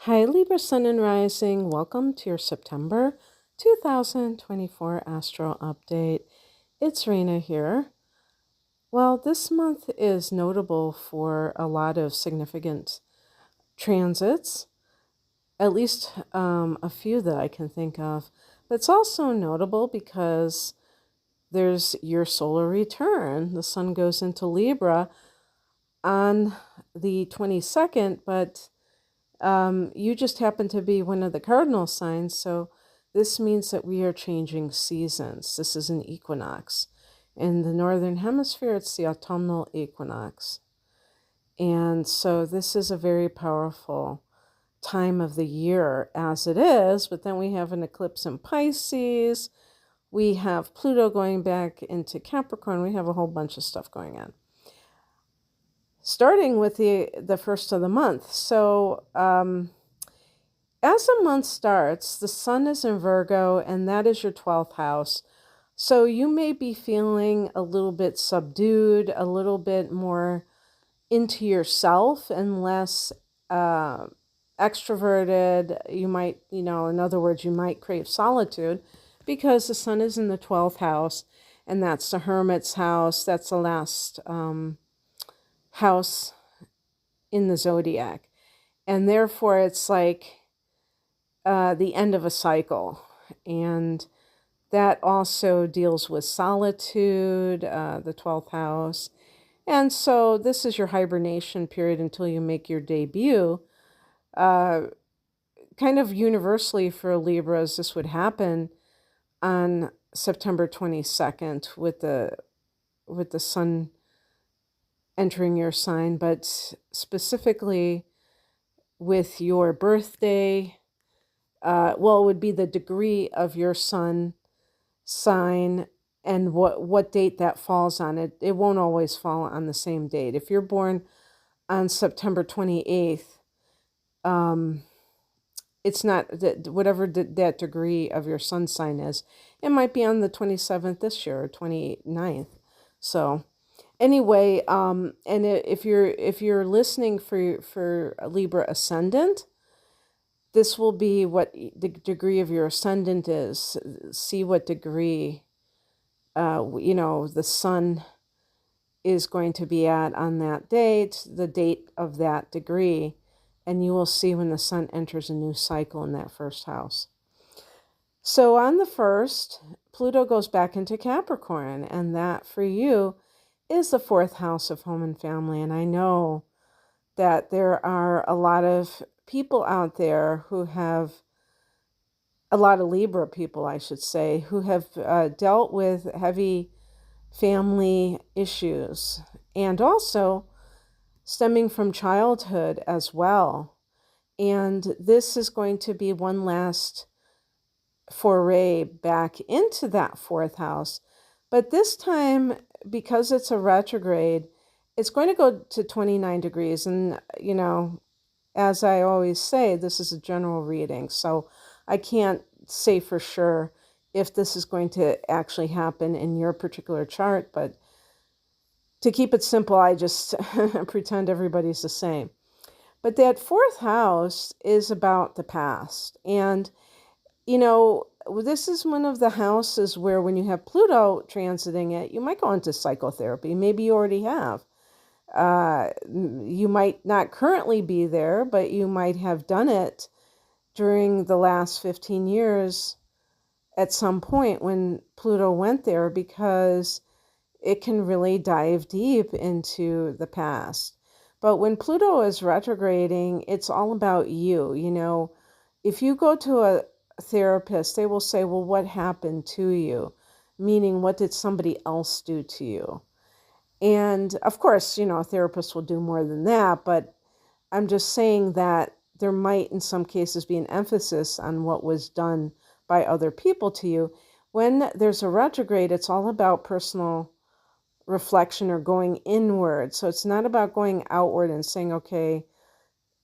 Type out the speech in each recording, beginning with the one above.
Hi, Libra Sun and Rising. Welcome to your September 2024 Astro Update. It's Raina here. Well, this month is notable for a lot of significant transits, at least a few that I can think of. But it's also notable because there's your solar return. The Sun goes into Libra on the 22nd, but you just happen to be one of the cardinal signs, so this means that we are changing seasons. This is an equinox. In the northern hemisphere, it's the autumnal equinox. And so this is a very powerful time of the year as it is, but then we have an eclipse in Pisces. We have Pluto going back into Capricorn. We have a whole bunch of stuff going on. Starting with the first of the month. So as the month starts, the Sun is in Virgo, and that is your 12th house. So you may be feeling a little bit subdued, a little bit more into yourself and less extroverted. You might, in other words, you might crave solitude because the Sun is in the 12th house, and that's the Hermit's house. That's the last house in the zodiac. And therefore, it's like the end of a cycle. And that also deals with solitude, the 12th house. And so this is your hibernation period until you make your debut. Kind of universally for Libras, this would happen on September 22nd with the Sun entering your sign, but specifically with your birthday. It would be the degree of your Sun sign and what date that falls on. It won't always fall on the same date. If you're born on September 28th, it's not whatever that degree of your Sun sign is. It might be on the 27th this year or 29th. So anyway, and if you're listening for Libra ascendant, this will be what the degree of your ascendant is. See what degree, the Sun is going to be at on that date, the date of that degree, and you will see when the Sun enters a new cycle in that first house. So on the 1st, Pluto goes back into Capricorn, and that for you is the 4th house of home and family. And I know that there are a lot of people out there who have, a lot of Libra people, I should say, who have dealt with heavy family issues and also stemming from childhood as well. And this is going to be one last foray back into that 4th house. But this time, because it's a retrograde, it's going to go to 29 degrees. And, as I always say, this is a general reading. So I can't say for sure if this is going to actually happen in your particular chart. But to keep it simple, I just pretend everybody's the same. But that 4th house is about the past. And, this is one of the houses where when you have Pluto transiting it, you might go into psychotherapy. Maybe you already have. You might not currently be there, but you might have done it during the last 15 years at some point when Pluto went there, because it can really dive deep into the past. But when Pluto is retrograding, it's all about you. If you go to a therapist, they will say, well, what happened to you? Meaning, what did somebody else do to you? And of course, a therapist will do more than that, but I'm just saying that there might in some cases be an emphasis on what was done by other people to you. When there's a retrograde, it's all about personal reflection or going inward. So it's not about going outward and saying, okay,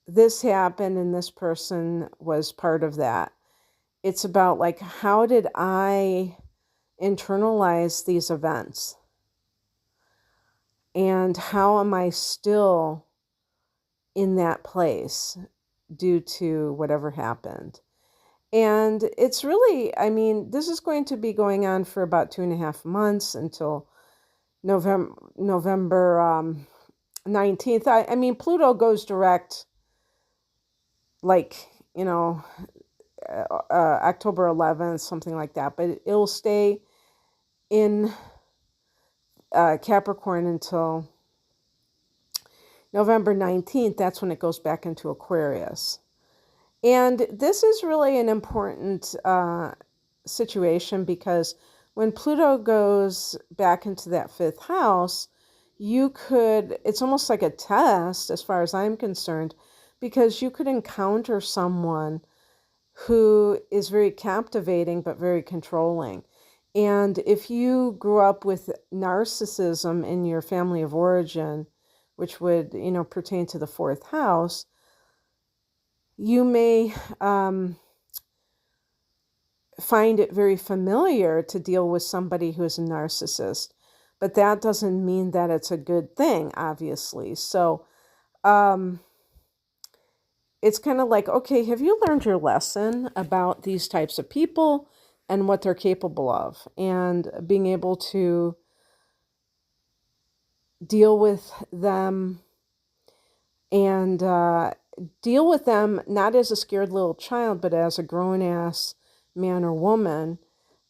this happened and this person was part of that. It's about like, how did I internalize these events? And how am I still in that place? due to whatever happened. And it's really, I mean, this is going to be going on for about 2.5 months until November 19th. I mean, Pluto goes direct, like, October 11th, something like that. But it'll stay in Capricorn until November 19th. That's when it goes back into Aquarius. And this is really an important situation, because when Pluto goes back into that fifth house, it's almost like a test as far as I'm concerned, because you could encounter someone who is very captivating but very controlling. And if you grew up with narcissism in your family of origin, which would, pertain to the fourth house, you may find it very familiar to deal with somebody who is a narcissist. But that doesn't mean that it's a good thing, obviously. So it's kind of like, okay, have you learned your lesson about these types of people and what they're capable of? And being able to deal with them and deal with them not as a scared little child, but as a grown-ass man or woman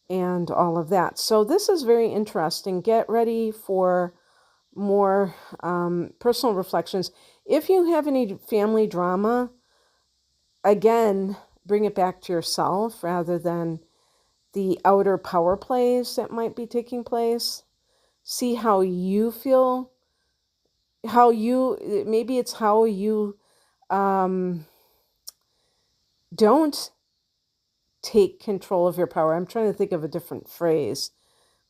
and all of that. So this is very interesting. Get ready for more personal reflections. If you have any family drama, again, bring it back to yourself rather than the outer power plays that might be taking place. See how you feel, maybe it's how you don't take control of your power. I'm trying to think of a different phrase,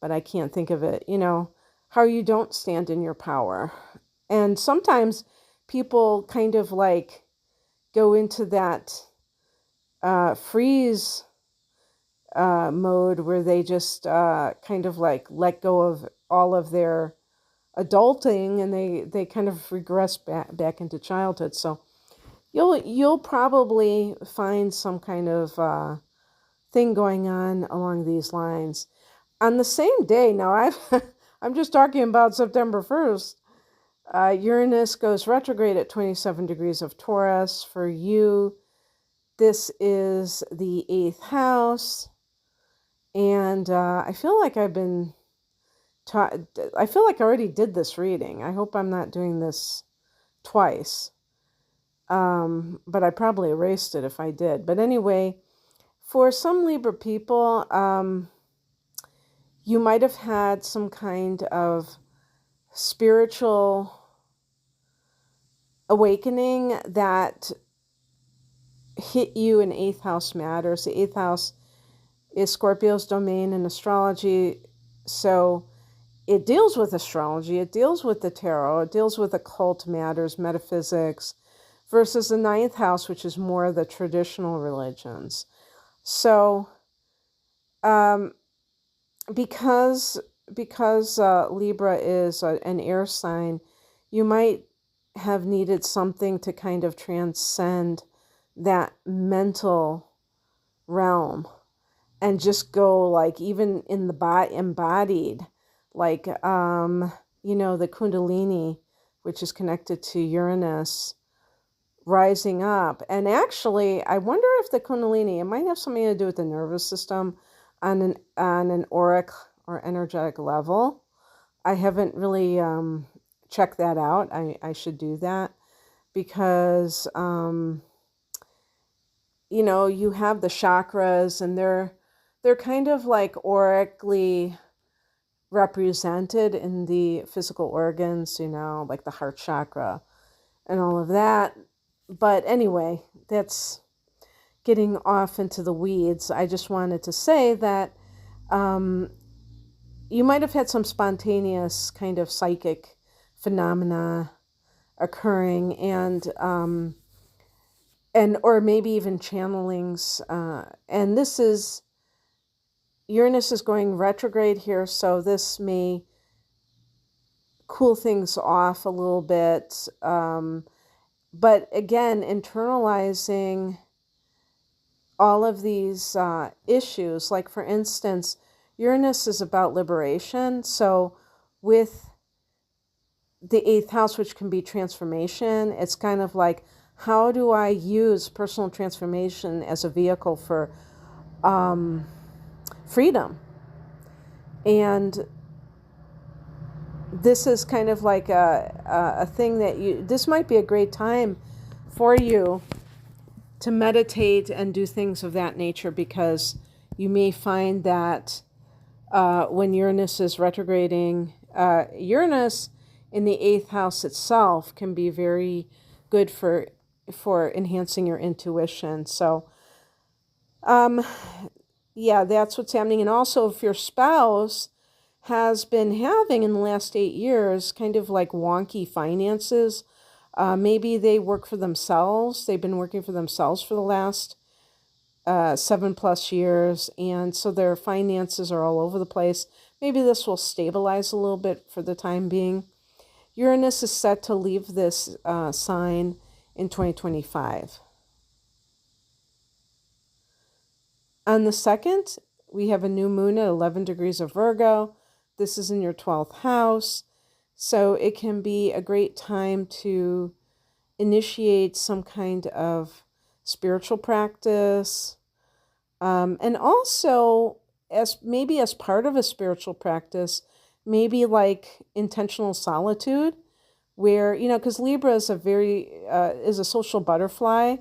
but I can't think of it. How you don't stand in your power. And sometimes people kind of like go into that freeze mode where they just kind of like let go of all of their adulting, and they kind of regress back into childhood. So you'll probably find some kind of thing going on along these lines. On the same day, now I'm just talking about September 1st, Uranus goes retrograde at 27 degrees of Taurus. For you, this is the 8th house. And I feel like I feel like I already did this reading. I hope I'm not doing this twice. But I probably erased it if I did. But anyway, for some Libra people, you might have had some kind of spiritual awakening that hit you in 8th house matters. The 8th house is Scorpio's domain in astrology. So it deals with astrology, it deals with the tarot, it deals with occult matters, metaphysics, versus the 9th house, which is more the traditional religions. So because Libra is an air sign, you might have needed something to kind of transcend that mental realm and just go like even in the body embodied, like the Kundalini, which is connected to Uranus, rising up. And actually, I wonder if the Kundalini, it might have something to do with the nervous system on an auric or energetic level. I haven't really checked that out. I should do that, because you have the chakras, and they're kind of like aurically represented in the physical organs, like the heart chakra and all of that. But anyway, that's getting off into the weeds. I just wanted to say that you might have had some spontaneous kind of psychic phenomena occurring, and or maybe even channelings. And this is, Uranus is going retrograde here, so this may cool things off a little bit. But again, internalizing all of these issues, like for instance, Uranus is about liberation. So with the eighth house, which can be transformation, it's kind of like, how do I use personal transformation as a vehicle for freedom? And this is kind of like a thing that this might be a great time for you to meditate and do things of that nature, because you may find that when Uranus is retrograding, Uranus in the eighth house itself can be very good for enhancing your intuition. So, yeah, that's what's happening. And also, if your spouse has been having in the last 8 years kind of like wonky finances, maybe they work for themselves. They've been working for themselves for the last 7+ years, and so their finances are all over the place. Maybe this will stabilize a little bit for the time being. Uranus is set to leave this sign in 2025. On the 2nd, we have a new moon at 11 degrees of Virgo. This is in your 12th house. So it can be a great time to initiate some kind of spiritual practice. And also, as part of a spiritual practice, maybe like intentional solitude, where, because Libra is is a social butterfly.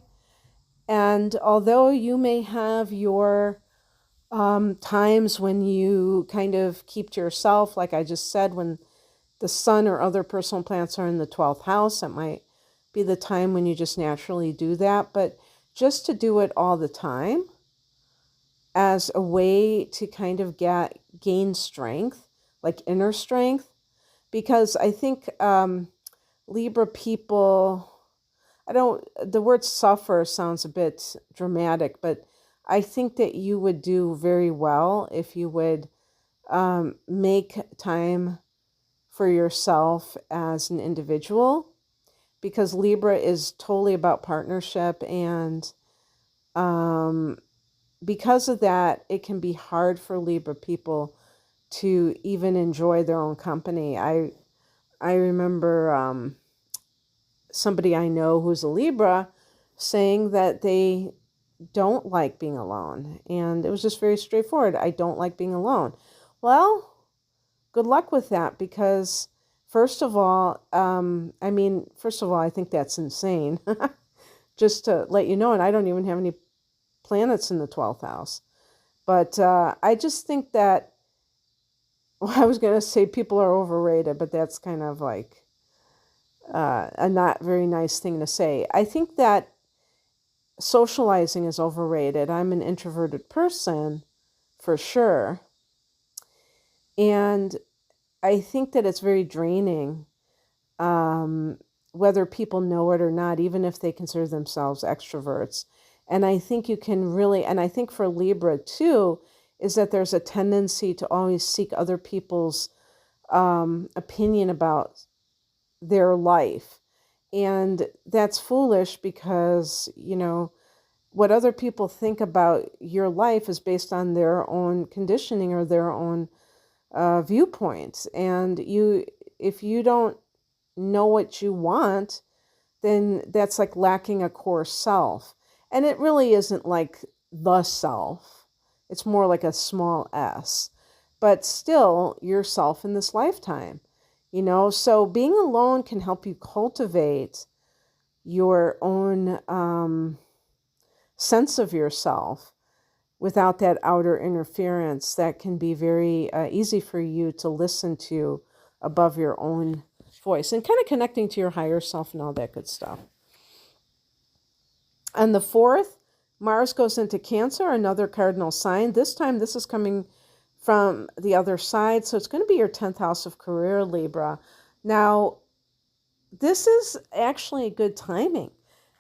And although you may have your times when you kind of keep to yourself, like I just said, when the sun or other personal planets are in the 12th house, it might be the time when you just naturally do that. But just to do it all the time as a way to kind of gain strength, like inner strength, because I think Libra people, the word suffer sounds a bit dramatic, but I think that you would do very well if you would make time for yourself as an individual, because Libra is totally about partnership, and because of that, it can be hard for Libra people to even enjoy their own company. I remember somebody I know who's a Libra saying that they don't like being alone. And it was just very straightforward. I don't like being alone. Well, good luck with that, because first of all, I think that's insane. Just to let you know, and I don't even have any planets in the 12th house. But I just think that, I was going to say people are overrated, but that's kind of like a not very nice thing to say. I think that socializing is overrated. I'm an introverted person, for sure. And I think that it's very draining, whether people know it or not, even if they consider themselves extroverts. And I think you can really, and I think for Libra too, is that there's a tendency to always seek other people's opinion about their life. And that's foolish, because, what other people think about your life is based on their own conditioning or their own viewpoints. And if you don't know what you want, then that's like lacking a core self. And it really isn't like the self. It's more like a small s. But still, yourself in this lifetime. So being alone can help you cultivate your own sense of yourself without that outer interference that can be very easy for you to listen to above your own voice, and kind of connecting to your higher self and all that good stuff. On the 4th, Mars goes into Cancer, another cardinal sign. This time, this is coming from the other side, so it's going to be your 10th house of career, Libra. Now, this is actually good timing,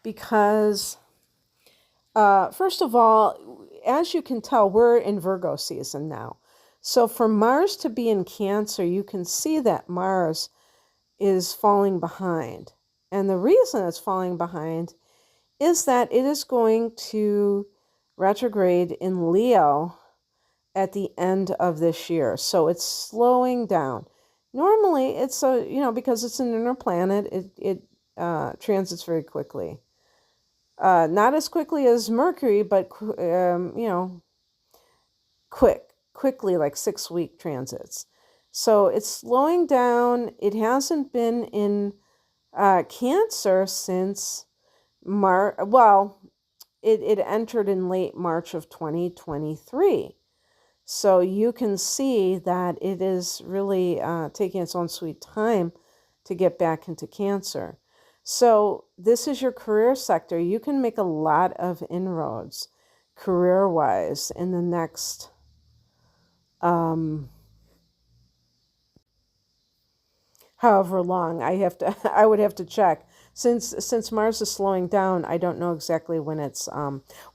because first of all, as you can tell, we're in Virgo season now. So for Mars to be in Cancer, you can see that Mars is falling behind. And the reason it's falling behind is that it is going to retrograde in Leo at the end of this year. So it's slowing down. Normally, it's because it's an inner planet, it transits very quickly. Not as quickly as Mercury, but quickly, like 6-week transits. So it's slowing down. It hasn't been in Cancer since March. Well, it entered in late March of 2023. So you can see that it is really taking its own sweet time to get back into Cancer. So this is your career sector. You can make a lot of inroads career-wise in the next however long. I would have to check. Since Mars is slowing down, I don't know exactly when it's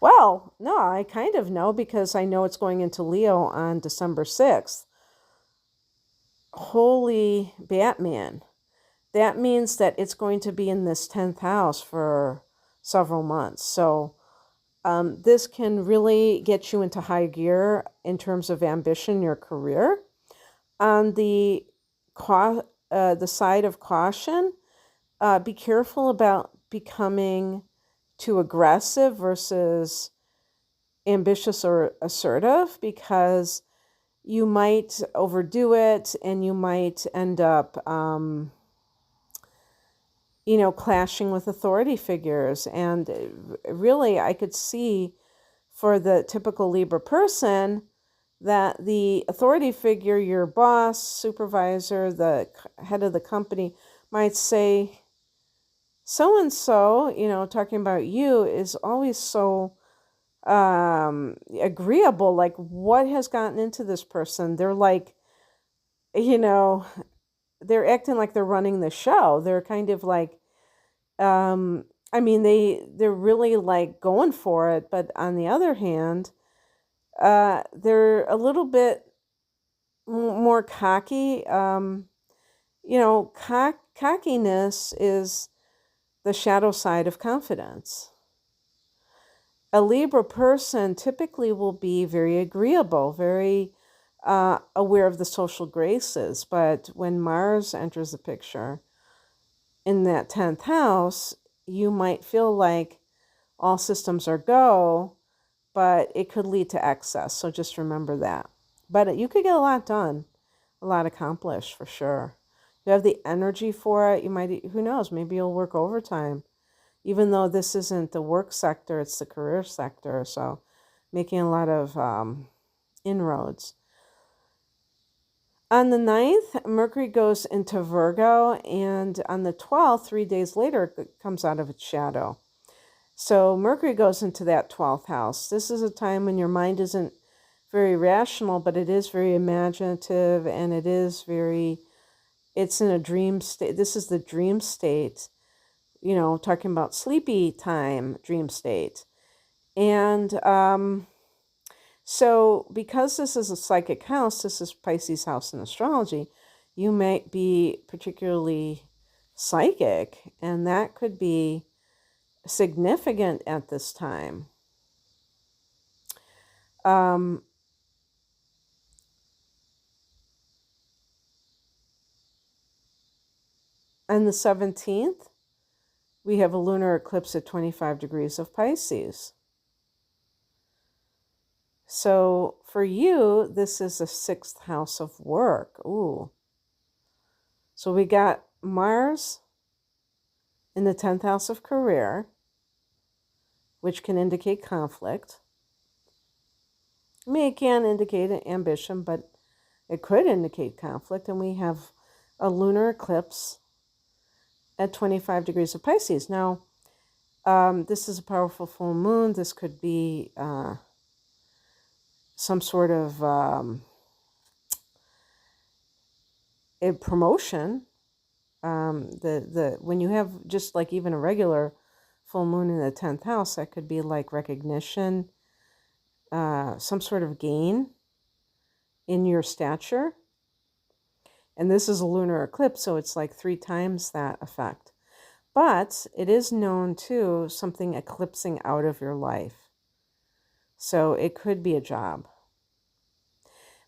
well, no, I kind of know because I know it's going into Leo on December 6th. Holy Batman. That means that it's going to be in this 10th house for several months. So this can really get you into high gear in terms of ambition, your career. On the side of caution, be careful about becoming too aggressive versus ambitious or assertive, because you might overdo it and you might end up clashing with authority figures. And really, I could see for the typical Libra person that the authority figure, your boss, supervisor, the head of the company, might say, so-and-so, talking about you, is always so agreeable. Like, what has gotten into this person? They're like, they're acting like they're running the show. They're kind of like, they're really like going for it. But on the other hand, they're a little bit more cocky. Cockiness is the shadow side of confidence. A Libra person typically will be very agreeable, very aware of the social graces. But when Mars enters the picture in that 10th house, you might feel like all systems are go, but it could lead to excess. So just remember that. But you could get a lot done, a lot accomplished for sure. You have the energy for it. You might, who knows, maybe you'll work overtime. Even though this isn't the work sector, it's the career sector. So making a lot of inroads. On the 9th, Mercury goes into Virgo, and on the 12th, 3 days later, it comes out of its shadow. So Mercury goes into that 12th house. This is a time when your mind isn't very rational, but it is very imaginative, and it's in a dream state. This is the dream state, talking about sleepy time dream state. And so because this is a psychic house, this is Pisces house in astrology, you might be particularly psychic, and that could be significant at this time. On the 17th, we have a lunar eclipse at 25 degrees of Pisces. So for you, this is the 6th house of work. Ooh. So we got Mars in the 10th house of career, which can indicate conflict. I mean, it can indicate ambition, but it could indicate conflict. And we have a lunar eclipse at 25 degrees of Pisces. Now, this is a powerful full moon. This could be some sort of a promotion. When you have just like even a regular full moon in the 10th house, that could be like recognition, some sort of gain in your stature. And this is a lunar eclipse, so it's like 3 times that effect. But it is known too, something eclipsing out of your life. So it could be a job.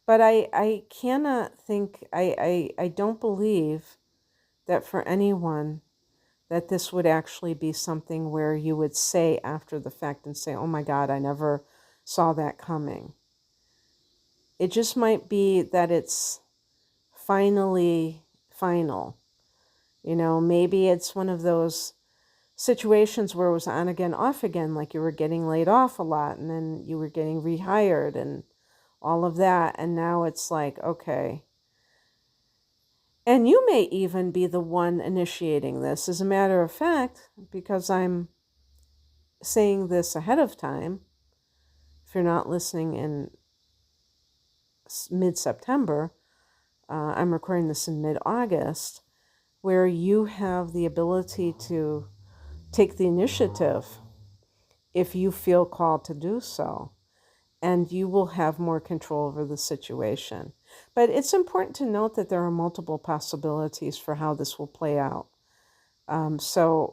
But I cannot think, I don't believe that for anyone that this would actually be something where you would say after the fact and say, oh my God, I never saw that coming. It just might be that it's finally final. You know, maybe it's one of those situations where it was on again, off again, like you were getting laid off a lot and then you were getting rehired and all of that. And now it's like, okay. And you may even be the one initiating this. As a matter of fact, because I'm saying this ahead of time, if you're not listening in mid-September, I'm recording this in mid-August, where you have the ability to take the initiative if you feel called to do so, and you will have more control over the situation. But it's important to note that there are multiple possibilities for how this will play out. So,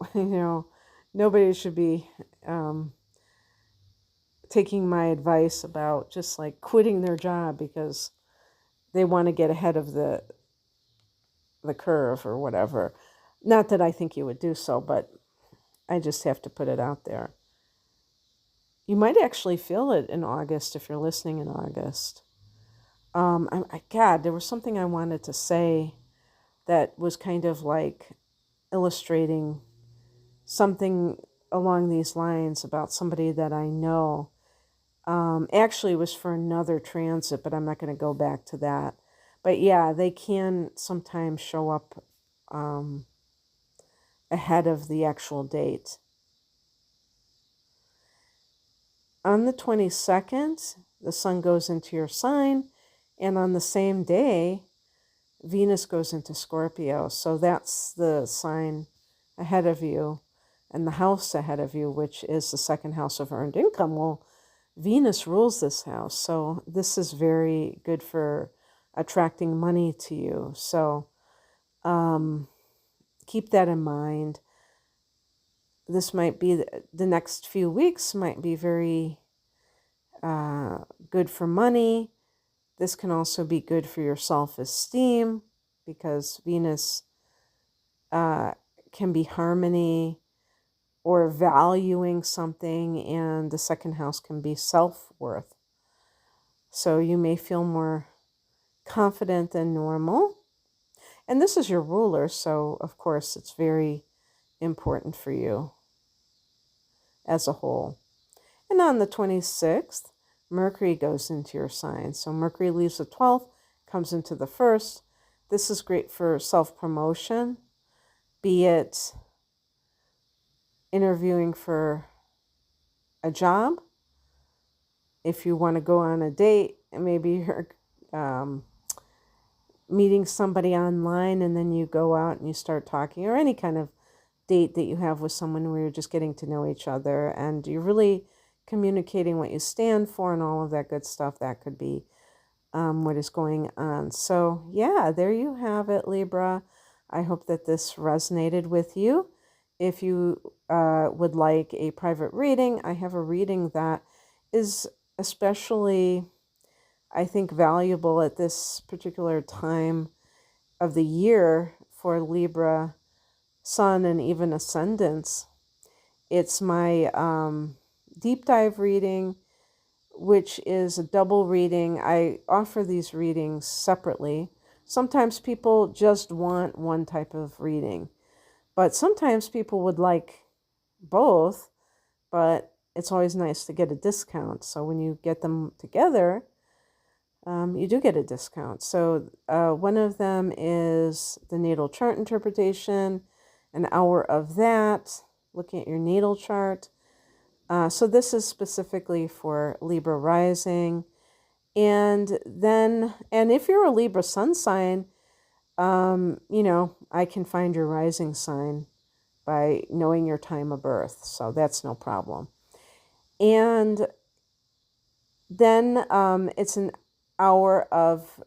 nobody should be taking my advice about just like quitting their job because they want to get ahead of the curve or whatever. Not that I think you would do so, but I just have to put it out there. You might actually feel it in August if you're listening in August. God, there was something I wanted to say that was kind of like illustrating something along these lines about somebody that I know. Actually, it was for another transit, but I'm not going to go back to that. But yeah, they can sometimes show up ahead of the actual date. On the 22nd, the sun goes into your sign, and on the same day, Venus goes into Scorpio. So that's the sign ahead of you, and the house ahead of you, which is the second house of earned income. Well, Venus rules this house, so this is very good for attracting money to you. So keep that in mind. This might be, the next few weeks might be very good for money. This can also be good for your self-esteem because Venus can be harmony or valuing something, and the second house can be self-worth. So you may feel more confident than normal. And this is your ruler, so of course it's very important for you as a whole. And on the 26th, Mercury goes into your sign. So Mercury leaves the 12th, comes into the 1st. This is great for self-promotion, be it interviewing for a job. If you want to go on a date, maybe you're meeting somebody online and then you go out and you start talking, or any kind of date that you have with someone where you're just getting to know each other and you're really communicating what you stand for and all of that good stuff. That could be what is going on. So yeah, there you have it, Libra. I hope that this resonated with you. If you would like a private reading, I have a reading that is especially, I think, valuable at this particular time of the year for Libra Sun and even Ascendants. It's my deep dive reading, which is a double reading. I offer these readings separately. Sometimes people just want one type of reading, but sometimes people would like both, but it's always nice to get a discount. So when you get them together, you do get a discount. So one of them is the natal chart interpretation, an hour of that, looking at your natal chart. So this is specifically for Libra rising. And if you're a Libra sun sign, I can find your rising sign by knowing your time of birth. So that's no problem. And then it's an hour of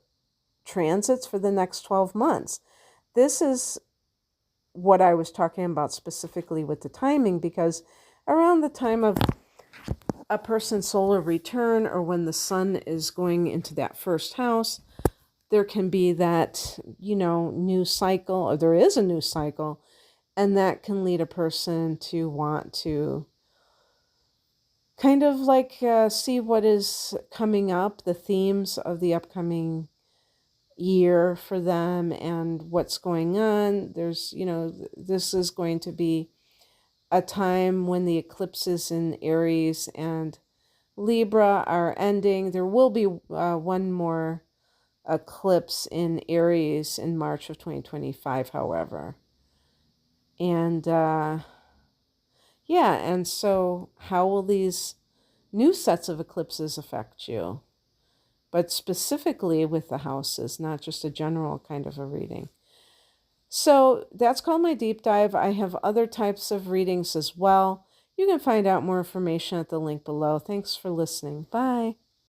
transits for the next 12 months. This is what I was talking about specifically with the timing, because around the time of a person's solar return, or when the sun is going into that first house, there can be that, new cycle, or there is a new cycle, and that can lead a person to want to kind of like see what is coming up, the themes of the upcoming year for them and what's going on. There's, this is going to be a time when the eclipses in Aries and Libra are ending. There will be one more eclipse in Aries in March of 2025, however. And yeah, and so how will these new sets of eclipses affect you? But specifically with the houses, not just a general kind of a reading. So that's called my deep dive. I have other types of readings as well. You can find out more information at the link below. Thanks for listening. Bye.